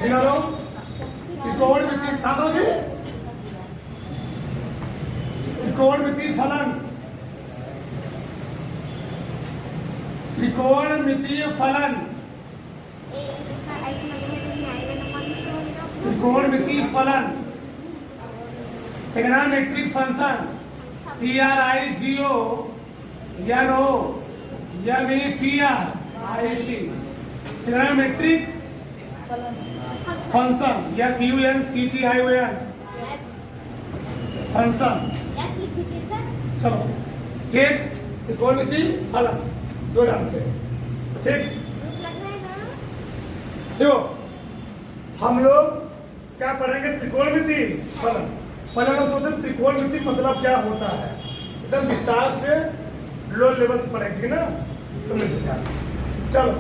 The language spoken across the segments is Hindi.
गिना लो। त्रिकोणमितीय साधो जी, त्रिकोणमितीय फलन, त्रिकोणमितीय फलन, त्रिकोणमितीय फलन, trigonometric function, TRIGO NO METRIC, trigonometric function या FUNCTION फंक्शन। चलो ठीक, त्रिकोणमितीय फलन दो ढंग से, ठीक। देखो हम लोग क्या पढ़ेंगे, त्रिकोणमितीय फलन। फलन होते त्रिकोणमितीय मतलब क्या होता है, एकदम विस्तार से लो लेवल से पढ़ेंगे, ठीक है ना। तुमने ध्यान, चलो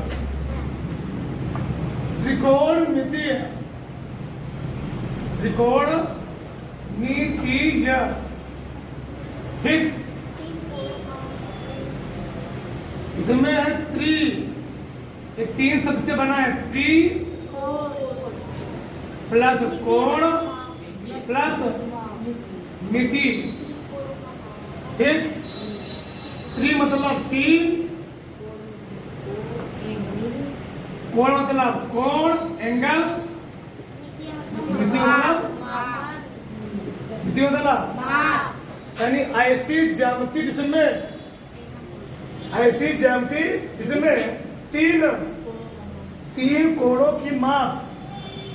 त्रिकोणमितीय, त्रिकोणमितीय, ठीक। इसमें है त्रि, ये 3 शब्द से बना है, त्रि प्लस कोण प्लस मिति, ठीक। त्रि मतलब 3, कोण मतलब कोण एंगल, मिति मतलब यानी ऐसी ज्यामिति जिसमें तीन कोणों की माप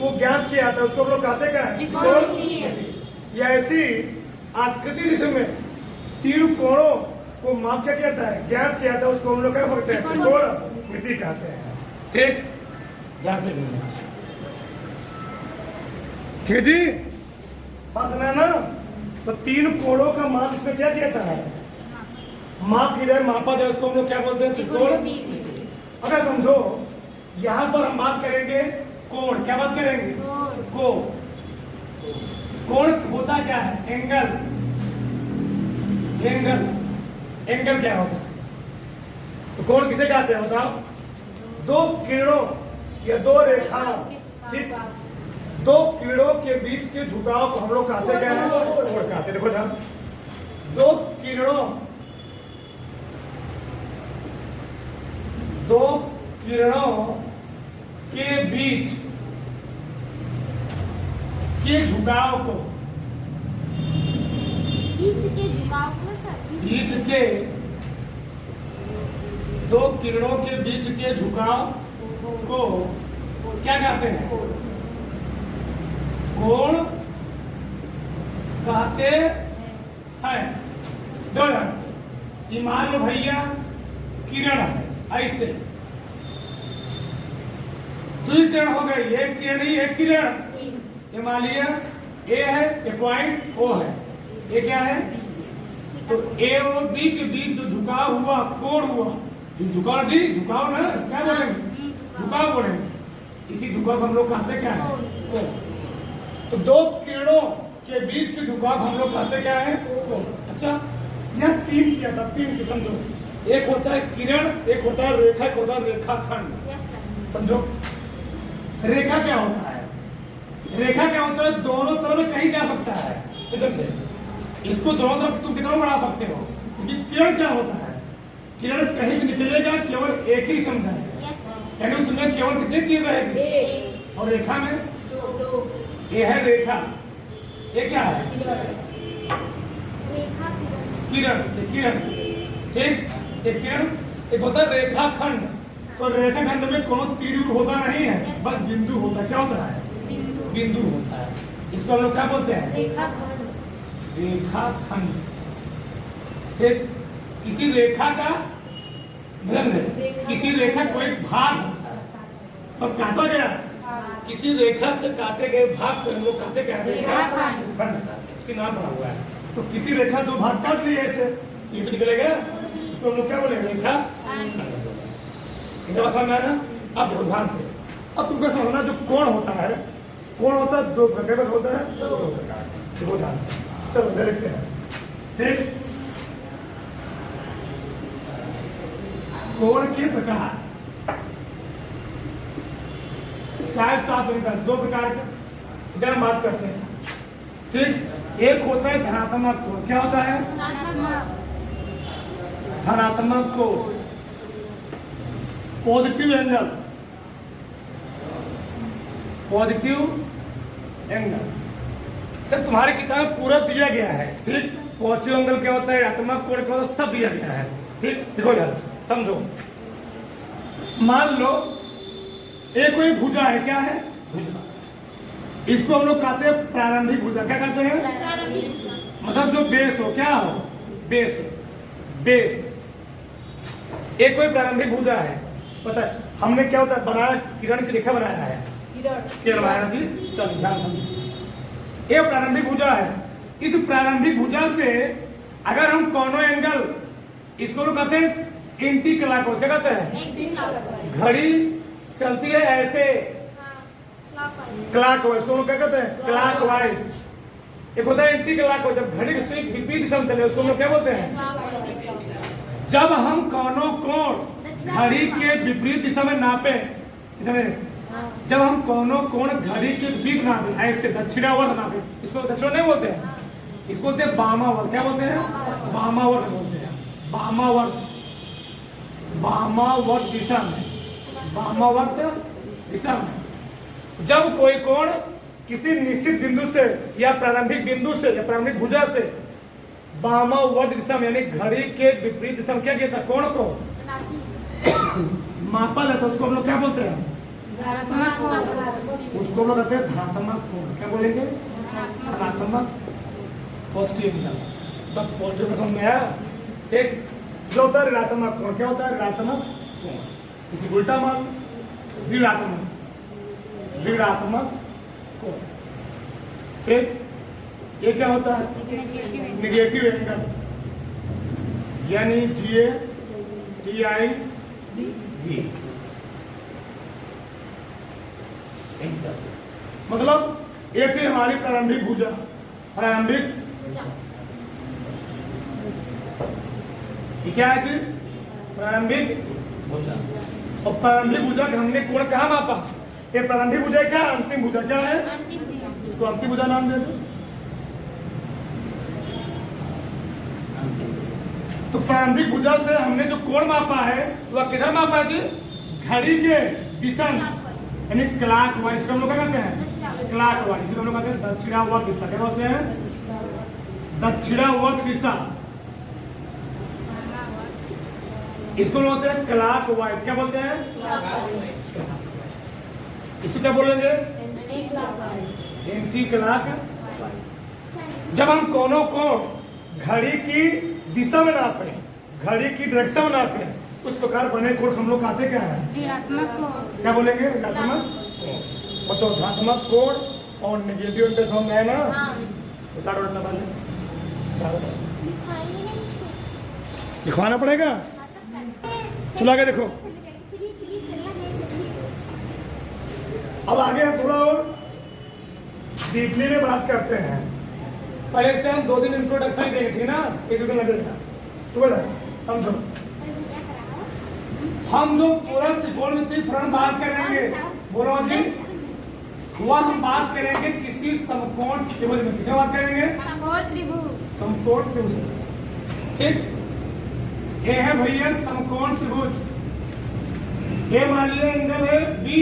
को ज्ञात किया था, उसको हम लोग कहते क्या है, त्रिकोणमिति। या ऐसी आकृति जिसमें 3 कोणों को माप क्या किया था, ज्ञात किया था, उसको हम लोग क्या बोलते हैं, त्रिकोणमिति कहते हैं, ठीक। ध्यान से ठीक है जी, बात समझना ना। तो 3 कोणों का माप इसमें क्या किया था, माप की जाए, मापा जाए, उसको हम लोग क्या बोलते हैं, त्रिकोणमिति। अगर समझो यहाँ पर हम बात करेंगे कोण, क्या बात करेंगे, कोण होता क्या है, एंगल क्या होता है, तो कोण किसे कहते हैं बताओ, 2 किरणों या 2 रेखाओं, ठीक, 2 किरणों के बीच के झुकाव को हम लोग कहते क्या है, कोण कहते हैं। देखो ध्यान, 2 किरणों के बीच के झुकाव को, बीच के 2 किरणों के बीच के झुकाव को क्या कहते हैं, कोण कहते हैं। 2 ढंग से, ये मान लो भैया किरण है, ऐसे 2 किरण हो गई, एक किरण ही, एक किरण, ये मान लिया ए है, ये पॉइंट ओ है, ये क्या है, तो ए और बी के बीच जो झुकाव हुआ, कोण हुआ, जो झुकाव थी, झुकाव ना क्या बोलेंगे, झुकाव बोलेंगे, इसी झुकाव हम लोग कहते क्या है, कोण। तो 2 किरणों के बीच के झुकाव हम लोग कहते क्या है, कोण। अच्छा, यह 3 चीज आता, 3 चीज समझो, एक होता है किरण, एक होता है रेखा, एक होता है रेखाखंड, समझो। रेखा क्या होता है, रेखा क्या होता है, दोनों तरफ कहीं जा सकता है, समझे, इसको दोनों तरफ तुम कितना बढ़ा सकते हो। लेकिन किरण क्या होता है, किरण कहीं से निकलेगा, केवल एक ही समझा है, यानी उसमें केवल कितने तीर रहेंगे, और रेखा में 2। ये है रेखा, ये क्या है, किरण, ये किरण, ठीक। ये किरण, एक होता है रेखाखंड, तो रेखाखंड में कोनो तीर होता नहीं है, बस बिंदु होता है, क्या होता है, बिंदु होता है, इसको हम लोग क्या बोलते हैं, रेखाखंड, ठीक। किसी रेखा का किसी रेखा कोई भाग होता है, तो काटा गया, किसी रेखा से काटे गए भाग से हम लोग कहते क्या है, रेखाखंड, उसके नाम पड़ा हुआ है। तो किसी रेखा 2 भाग काट लिए ऐसे, ये तो निकलेगा, उसको हम लोग क्या बोलेंगे, रेखाखंड। समझना है ना। अब देखो ध्यान से, अब तुमको समझना, जो कोण होता है, कोण होता है 2 प्रकार होता है, 2 प्रकार, देखो ध्यान से, चलो देखते हैं, ठीक। कोण के प्रकार, टाइप्स ऑफ एंगल, दो प्रकार के इधर हम बात करते हैं। ठीक, एक होता है धनात्मक कोण। क्या होता है? धनात्मक कोण, positive angle, positive angle. Sir तुम्हारी किताब में पूरा दिया गया है। ठीक, पॉजिटिव एंगल क्या होता है, ऋणात्मक कोण क्या होता है, सब दिया गया है। ठीक, देखो यार समझो, मान लो एक कोई भुजा है। क्या है? भुजा। इसको हम लोग कहते हैं प्रारंभिक भुजा। क्या कहते हैं? मतलब जो बेस हो, क्या हो, बेस हो, बेस। एक कोई प्रारंभिक भुजा है, पता है हमने क्या होता है बनाया, किरण की रेखा बनाया है, किरण बनाया जी। चलो ध्यान समझो, एक प्रारंभिक भुजा है। इस प्रारंभिक भुजा से अगर हम कोनो एंगल, इसको लोग कहते हैं एंटी क्लॉकवाइज। क्या कहते हैं? घड़ी चलती है ऐसे क्लॉकवाइज, को क्या कहते हैं? क्लॉकवाइज। एक होता है एंटी क्लॉकवाइज, जब घड़ी की सुई विपरीत दिशा में चले उसको हम क्या बोलते हैं? जब हम कोनो कोण घड़ी के विपरीत दिशा में नापे, जब हम कोनो कोण घड़ी के विपरीत नापे, ऐसे दक्षिणावर्त नापे, इसको दक्षिण नहीं बोलते हैं, इसको बोलते हैं वामावर्त। क्या बोलते हैं? वामावर्त बोलते हैं। वामावर्त, वामावर्त दिशा में, वामावर्त दिशा में जब कोई कोण किसी निश्चित बिंदु से या प्रारंभिक बिंदु से या प्रारंभिक भुजा से वामावर्त दिशा में यानी घड़ी के विपरीत दिशा में क्या किया था, कोण को मापा जाता है, उसको हम लोग क्या बोलते हैं? उसको हम लोग कहते हैं धनात्मक कोण। क्या बोलेंगे? धनात्मक पॉजिटिव एंगल। तब पॉजिटिव का समझ में आया? ठीक, जो होता है ऋणात्मक कोण। क्या होता है? ऋणात्मक कोण। इसी उल्टा मान, ऋणात्मक, ऋणात्मक कोण। ठीक, ये क्या होता है? निगेटिव एंगल, यानी GATIV। मतलब ये थी हमारी प्रारंभिक भुजा, प्रारंभिक क्या है जी? प्रारंभिक भुजा। और प्रारंभिक भुजा के हमने कोण कहाँ मापा? ये प्रारंभिक भुजा क्या? अंतिम भुजा। क्या है? इसको अंतिम भुजा नाम दे दो। तो प्रारंभिक भुजा से हमने जो कोण मापा है वह किधर मापा है जी? घड़ी के दिशा में, यानी क्लॉकवाइज। को हम लोग क्या कहते हैं? क्लॉकवाइज। इसको हम लोग कहते हैं दक्षिणावर्त दिशा। क्या बोलते हैं? दक्षिणावर्त दिशा। इसको बोलते हैं क्लॉकवाइज। क्या बोलते हैं? इसको क्या बोलेंगे? Anti clockwise. जब हम कोनो कोण घड़ी की दिशा में नापे, घड़ी की डायरेक्शन में नापे, उस प्रकार बने कोण हम लोग कहते क्या है? ऋणात्मक कोण। क्या बोलेंगे? ऋणात्मक कोण। तो धनात्मक कोण और नेगेटिव एंगल समझ में आया ना? लिखवाना पड़ेगा। चलो आगे देखो, अब आगे हम थोड़ा और डीपली में बात करते हैं। पहले इसके हम 2 दिन इंट्रोडक्शन ही देंगे, ठीक ना? 1-2 दिन लगेगा। तो बोला समझो, हम जो पूरा त्रिकोणमितीय फलन बात करेंगे, बोलो जी, वह हम बात करेंगे किसी समकोण त्रिभुज में। किसे बात करेंगे? समकोण त्रिभुज। ठीक, ये है भैया समकोण त्रिभुज। ये मान लिया एंगल है बी,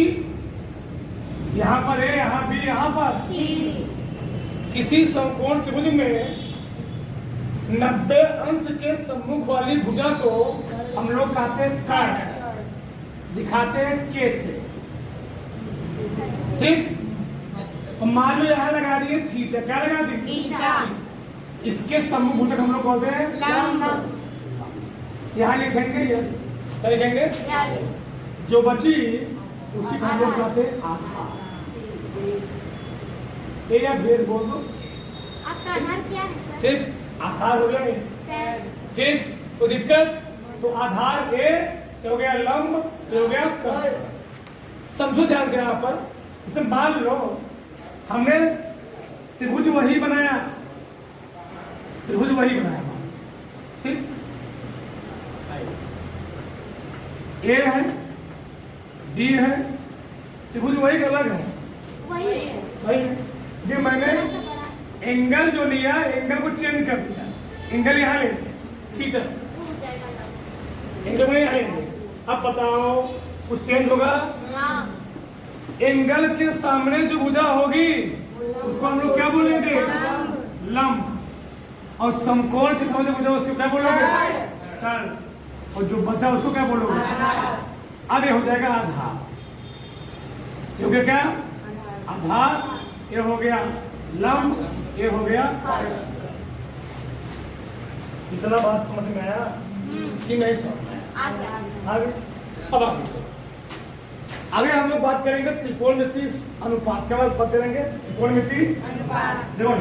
यहाँ पर है, यहाँ बी, यहाँ पर सी। किसी समकोण त्रिभुज में 90 अंश के सम्मुख वाली भुजा को हम लोग कहते हैं कर्ण, दिखाते हैं के से। ठीक, मान लो यहाँ लगा दिए थीटा। क्या लगा दी? थीटा। इसके सम्मुख भुजा हम लोग कहते हैं लंब। यहाँ लिखेंगे, ये क्या लिखेंगे? जो बची उसी को हम लोग कहते हैं आधार। ये या बेस बोल दो। आपका आधार क्या है? ठीक, आधार हो गया ये। ठीक, तो दिक्कत, तो आधार ए हो गया लंब, हो गया कर्ण। समझो ध्यान से यहाँ पर, जैसे मान लो हमने त्रिभुज वही बनाया, त्रिभुज वही बनाया। ठीक, ए है, बी है, त्रिभुज वही अलग है, वही। ये मैंने एंगल जो लिया, एंगल को चेंज कर दिया, एंगल यहाँ ले लिया थीटा, एंगल को यहाँ ले लिया। अब बताओ कुछ चेंज होगा? एंगल के सामने जो भुजा होगी उसको हम लोग क्या बोलेंगे? लंब। और समकोण के सामने भुजा उसको क्या बोलोगे? कर्ण। और जो बचा उसको क्या बोलोगे? अब ये हो जाएगा आधार। ये हो गया क्या? आधार। ये हो गया लंब, ये हो गया कर्ण। इतना बात समझ में आया कि नहीं समझ में आया? आगे अब आगे हम लोग बात करेंगे त्रिकोणमिति अनुपात। क्या बात करेंगे? त्रिकोणमिति अनुपात। देखो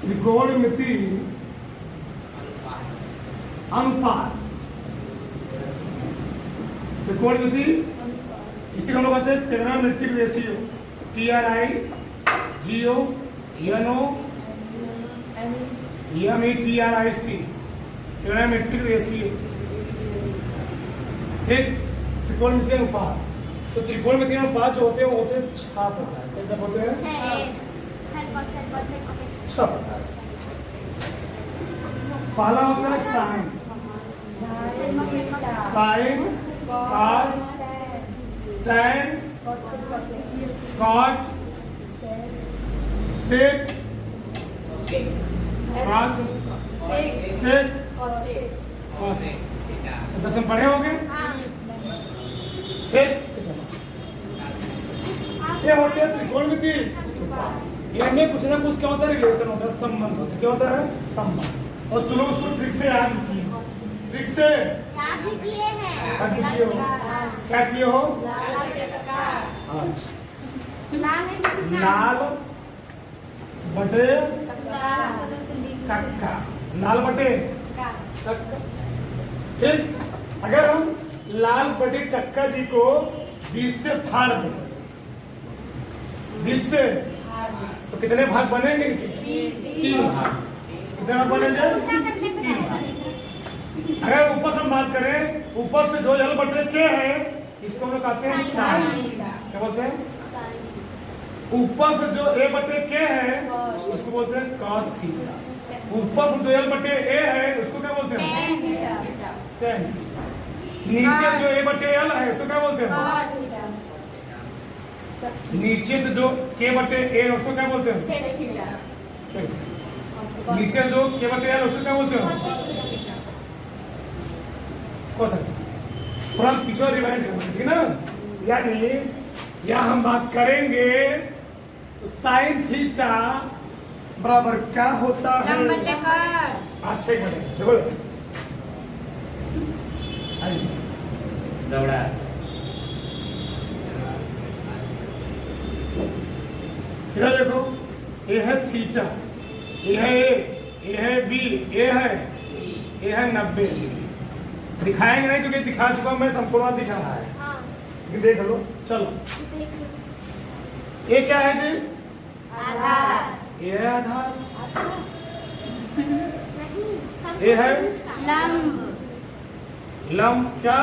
त्रिकोणमिति अनुपात, त्रिकोणमिति इसी को हम लोग कहते हैं trigonometric ratio. TRIGO trigonometric ratio. ठीक, त्रिकोणमिति अनुपात। तो त्रिकोणमिति अनुपात जो होते हैं वो होते हैं 6 प्रकार। कितने होते हैं? 6 प्रकार। पहला होता है sine, sine, cos, tan, cot, sec, दस में पढ़े होंगे। ठीक, ये होते हैं त्रिकोणमिति। इनमें कुछ ना कुछ क्या होता है? रिलेशन होता है, संबंध होता है। क्या होता है? संबंध। और तुम लोग उसको ट्रिक से याद किए, ट्रिक से याद भी किए हैं। क्या किए हो? लाल बटे कक्का, लाल बटे कक्का। ठीक, अगर हम लाल बटे कक्का जी को 20 से फाड़ दें, 20 से, तो कितने भाग बनेंगे इनके? 3 भाग। कितने भाग बनेंगे? 3 भाग। अगर ऊपर से बात करें, ऊपर से जो यल बटे के है इसको हम लोग कहते हैं साइन। क्या बोलते हैं? ऊपर से जो ए बटे के है उसको बोलते हैं कॉस थीटा। ऊपर से जो यल बटे ए है उसको क्या बोलते हैं? Tan theta. नीचे जो ए बटे यल है उसको क्या बोलते हैं? नीचे से जो के बटे ए उसको क्या बोलते हैं? नीचे जो के बटे यल उसको क्या बोलते हैं? हो सकता है थोड़ा पीछे रिवाइंड करना, ठीक है ना? यानी यहाँ हम बात करेंगे तो साइन थीटा बराबर क्या होता है? अच्छा ही बने देखो दौड़ा। इधर देखो, ये है थीटा, ये है ए, ये है बी, ये है 90। दिखाएंगे नहीं क्योंकि दिखा चुका मैं, संपूर्ण दिख रहा है। हाँ। देख लो, चलो। ये क्या है जी? आधार। ये है आधार। ये है लंब। लंब क्या?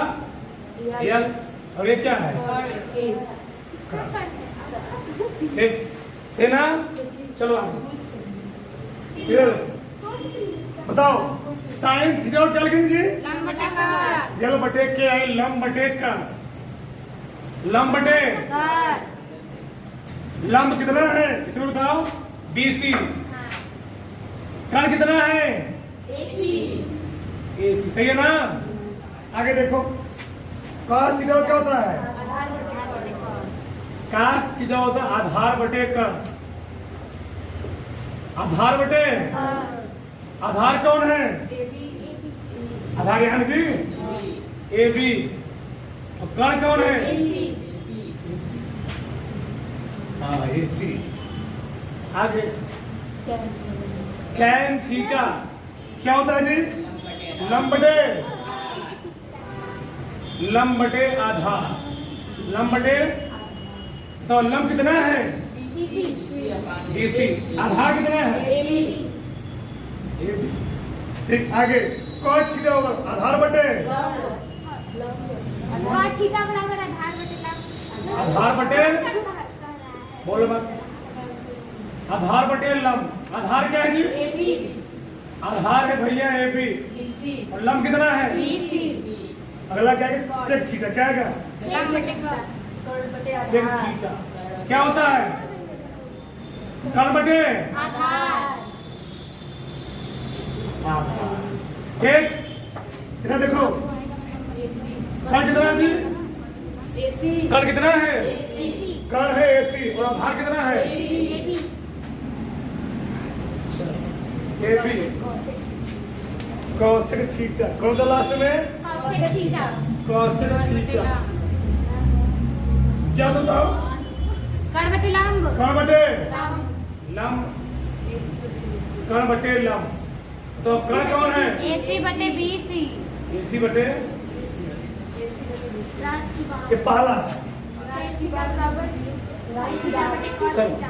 यल। और ये क्या है? एक सेना। चलो आगे। ये बताओ साइन थीटा क्या लिखेंगे जी? लंब बटे कर्ण। यल बटे के है, लंब बटे कर्ण। लंब बटे लंब कितना है इसमें बताओ? BC। कर्ण कितना है? AC। सही है ना? आगे देखो, cos थीटा क्या होता है? cos थीटा होता है आधार बटे कर्ण। आधार बटे आधार कौन है? आधार यहाँ जी AB। और कर्ण कौन है? हाँ AC। आगे tan थीटा क्या होता है जी? लंब बटे आधार। लंब बटे, तो लंब कितना है? BC। आधार कितना है? AB। ठीक, आगे cot थीटा होगा आधार बटे कॉट थीटा बराबर आधार बटे लंब। आधार बटे बोलो मत। आधार बटे लंब। आधार क्या है जी? आधार है भैया AB और लंब कितना है? अगला क्या है? Sec theta. क्या है? लंब बटे कॉट। सेक थीटा क्या होता है? कर्ण बटे आधार। आधार। ठीक, इधर देखो कर्ण कितना है जी? कर्ण कितना है? कर्ण है AC और आधार कितना है? AB cosec theta. कौन सा लास्ट में? Cosec theta. कोसेक थीटा क्या होता है? कॉट बटे लंब। कर्ण बटे लंब। लंब। कर्ण बटे लंब। तो कर्ण कौन है? AC बटे BC। AC बटे राज की बात। ये पहला है। राज की बात बराबर थीटा बटे कॉट चलो थीटा।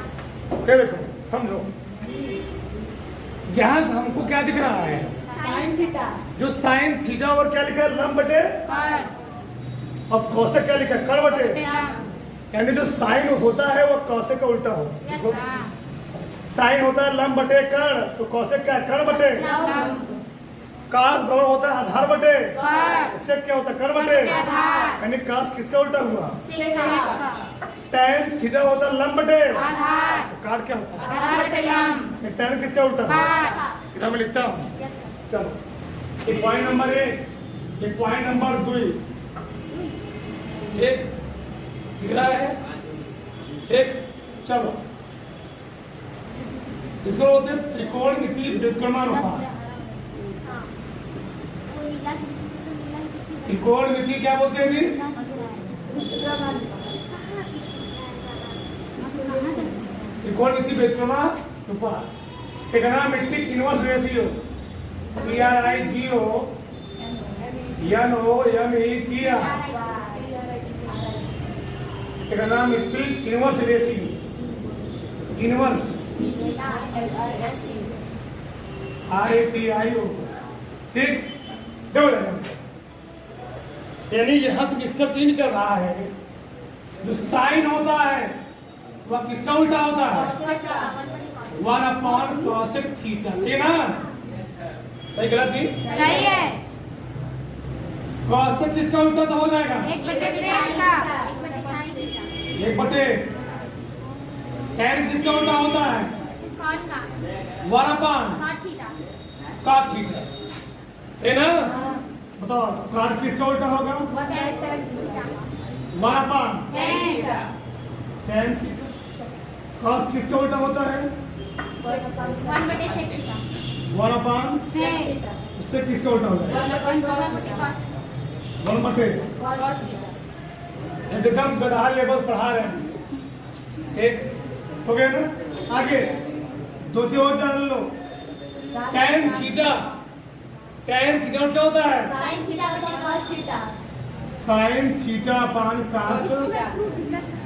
ये देखो समझो, यहाँ से हमको क्या दिख रहा है? Sine theta. जो साइन थीटा और क्या लिखा है? लंब बटे। कॉट अब कोसेक क्या लिखा है? कर्ण बटे। बटे लंब। यानी जो साइन होता है वो कोसेक का उल्टा हो। यस देखो, सर। साइन होता है लंब बटे कर्ण, तो कोसेक क्या है? कर्ण बटे। लंब। कास बराबर होता है आधार बटे। कॉट उससे क्या होता है? कर्ण बटे। बटे आधार। यानी कास किसका उल्टा हुआ? सेक का। टैन थीटा होता है लंब बटे। आधार। तो काट क्या होता है? आधार बटे लंब। ये टैन किसका उल्टा है? कॉट। इधर मैं लिखता हूँ। Yes sir. चलो ये पॉइंट नंबर 1, ये पॉइंट नंबर 2। ठीक दिख रहा है? ठीक, चलो इसको बोलते हैं त्रिकोणमिति व्युत्क्रमानुपात। हाँ। वो नीला से नीला ही त्रिकोणमिति क्या बोलते हैं जी? त्रिकोणमिति व्युत्क्रमानुपात। Trigonometric inverse ratio TRIGO NOMETR। Trigonometric inverse ratio. Inverse RATIO। ठीक, देखो यानी यहां से निष्कर्ष ये निकल रहा है जो साइन होता है वह किसका उल्टा होता है? 1/cosec theta. सही ना? सही गलत जी? सही है। cosec किसका उल्टा तो हो जाएगा? 1/sec का। 1/sin theta. 1/, tan किसका उल्टा होता है? कॉट का। 1/cot cot theta. थीटा। सही ना? बताओ cot किसका उल्टा होगा? 1/tan theta. 1/tan tan। Theta. cos किसका उल्टा होता है? 1/sec theta. 1/, sec। उससे किसका उल्टा हो जाएगा? 1/cos 1 बटे। थीटा। एकदम गधा लेवल पढ़ा रहे हैं। एक हो गया ना? आगे दो चीज और जान लो। tan थीटा, tan थीटा क्या होता है? sin थीटा बटे cos theta. sin theta upon cos।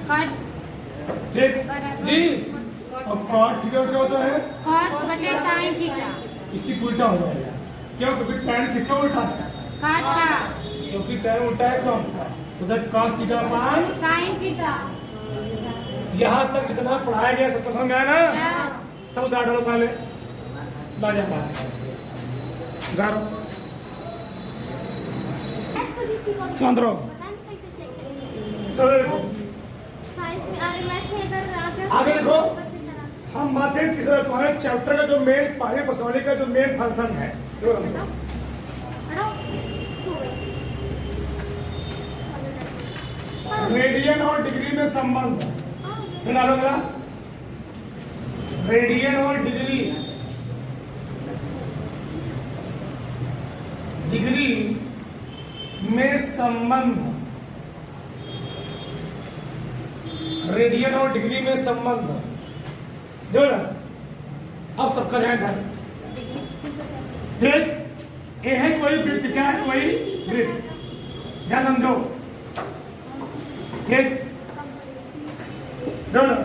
Cot ठीक जी। और cot थीटा क्या होता है? cos बटे sin थीटा। इसी को उल्टा हो जाएगा। क्यों? क्योंकि tan किसका उल्टा है? कॉट का। क्योंकि tan उल्टा है कौन का? उधर cos theta upon. sin theta. यहाँ तक जितना पढ़ाया गया सब तो समझ में आया ना? सब उतार डालो पहले। बात गारो शांत रहो। चलो देखो आगे देखो। हम बात हैं तीसरा तुम्हारे चैप्टर का जो मेन पहले पर्सनालिटी का जो मेन फंक्शन है। रेडियन और डिग्री में संबंध। डालो अगला। रेडियन और डिग्री, डिग्री में संबंध। रेडियन और डिग्री में संबंध। देखो ना, अब सबका ध्यान था। ठीक, ये है कोई वृत्त। क्या है? कोई वृत्त। ध्यान समझो। ठीक, देखो ना,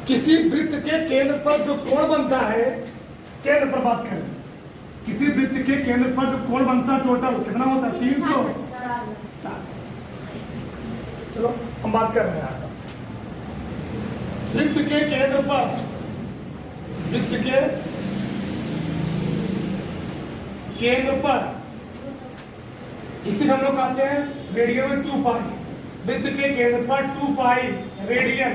किसी वृत्त के केंद्र पर जो कोण बनता है, केंद्र पर बात करें, किसी वृत्त के केंद्र पर जो कोण बनता है टोटल कितना होता है? 360। चलो हम बात कर रहे हैं वृत्त के केंद्र पर, वृत्त के केंद्र पर, इसे हम लोग कहते हैं रेडियन में 2 पाई। वृत्त के केंद्र पर 2 पाई रेडियन,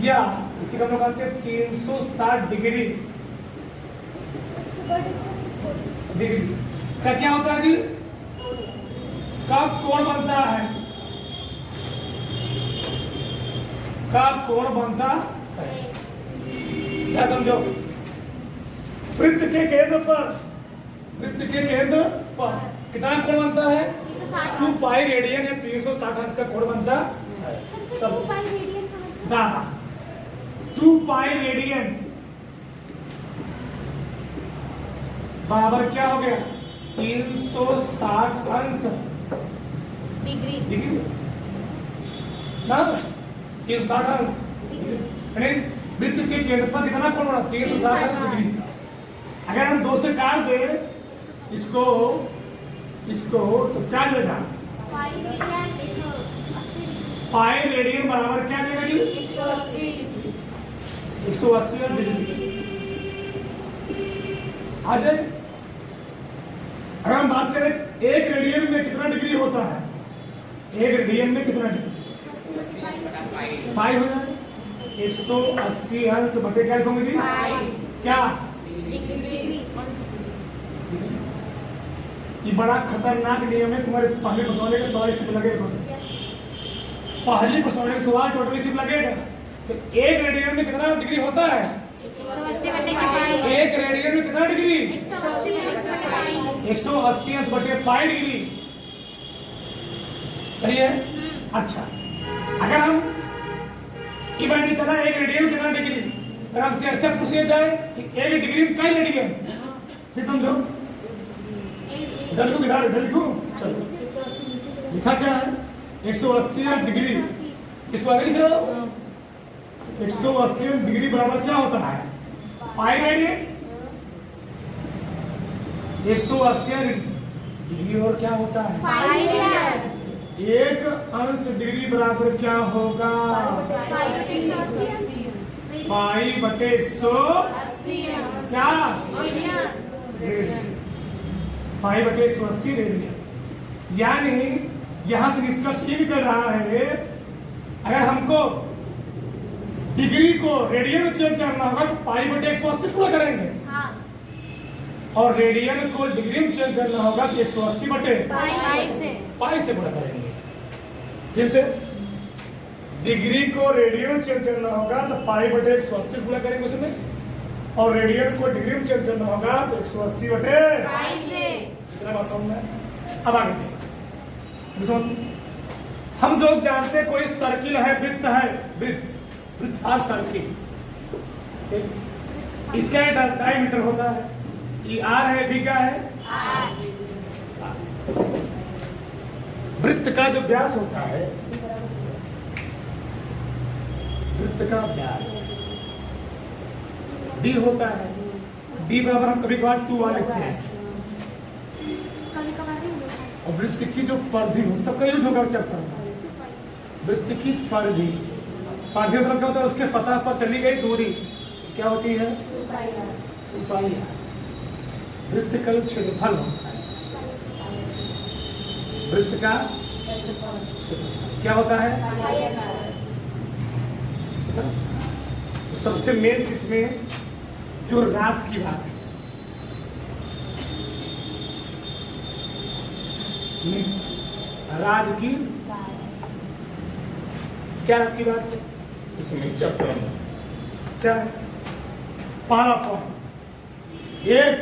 या इसे हम लोग कहते हैं 360 डिग्री का क्या होता है जी? कब कोण बनता है? कब कोण बनता है? क्या समझो? वृत्त के केंद्र पर, वृत्त के केंद्र पर कितना कोण बनता है? 2 पाई रेडियन या 360 अंश का कोण बनता है। सब 2 पाई रेडियन बराबर क्या हो गया? 360 अंश डिग्री ना, 360 अंश। वृत्त के केंद्र पर कितना कोण बना? 360 डिग्री। अगर हम 2 से काट दे इसको तो क्या देगा? पाई रेडियन बराबर क्या देगा जी? 180 डिग्री आ जाए। अगर हम बात करें एक रेडियन में कितना डिग्री होता है? एक रेडियन में कितना डिग्री? पाई हो जाए। 180 अंश बटे क्या लिखोगे जी? क्या? ये बड़ा खतरनाक नियम है। तुम्हारे पहले फंसवाने के सवाल सिर्फ लगेगा, पहले फंसवाने के सवाल टोटली सिर्फ लगेगा। तो एक रेडियन में कितना डिग्री होता है? एक रेडियन में कितना डिग्री? 180 अंश बटे पाई डिग्री। सही है। अच्छा, अगर हम इवेंट करना एक रेडियन में कितना डिग्री, अगर हमसे ऐसे पूछ लिया जाए कि एक डिग्री में कई रेडियन, फिर समझो इधर लिखो। चलो लिखा क्या है? 180 डिग्री। इसको आगे लिख रहे हो? 180 डिग्री बराबर क्या होता है? Pi radian. 180 डिग्री और क्या होता है? एक अंश डिग्री बराबर क्या होगा? पाई बटे 180 क्या? पाई बटे 180 रेडियन। यानी यहां से निष्कर्ष ये भी कर रहा है, अगर हमको डिग्री को रेडियन में चेंज करना होगा तो पाई बटे 180 पूरा करेंगे। हाँ। और रेडियन को डिग्री में चेंज करना होगा तो 180 बटे पाई से पूरा करेंगे। फिर से डिग्री को रेडियन में चेंज करना होगा तो पाई बटे 180 पूरा करेंगे उसमें, और रेडियन को डिग्री में चेंज करना होगा तो 180 बटे पाई से। इतना बात समझ में? अब आगे हम जो जानते हैं कोई सर्किल है, वृत्त है, वृत्त और सर्किल, इसका डायमीटर होता है, ये आर है, बी का है वृत्त का जो व्यास होता है, वृत्त का व्यास डी होता है। डी बराबर हम कभी कभार 2r लिखते हैं। और वृत्त की जो परिधि हो, सबका यूज होगा चैप्टर में। वृत्त की परिधि, परिधि मतलब क्या होता है? उसके सतह पर चली गई दूरी क्या होती है? 2 पाई। वृत्त का जो क्षेत्रफल होता है, वृत्त का क्या होता है? सबसे मेन जिसमें जो राज की बात है, राज की क्या राज की बात है? इसमें चैप्टर में क्या है? पहला पॉइंट, एक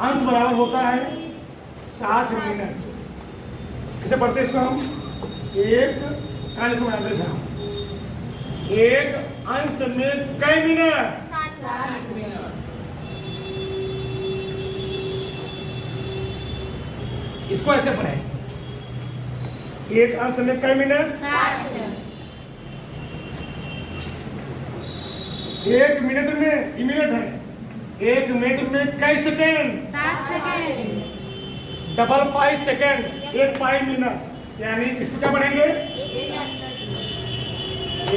अंश बराबर होता है 60 मिनट। किसे पढ़ते इसको हम? एक काल को एवरेज है। एक अंश में कई मिनट? 60 मिनट। इसको ऐसे पढ़े, एक अंश में कई मिनट? 60 मिनट। एक मिनट में मिनट है 1 मिनट में कई सेकेंड? 7 सेकेंड। डबल पाई सेकेंड 1 पाई मिनट, यानी इसको क्या बढ़ेंगे?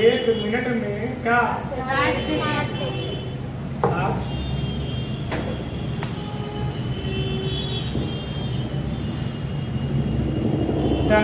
1 मिनट में क्या? 60 सेकेंड। 7 क्या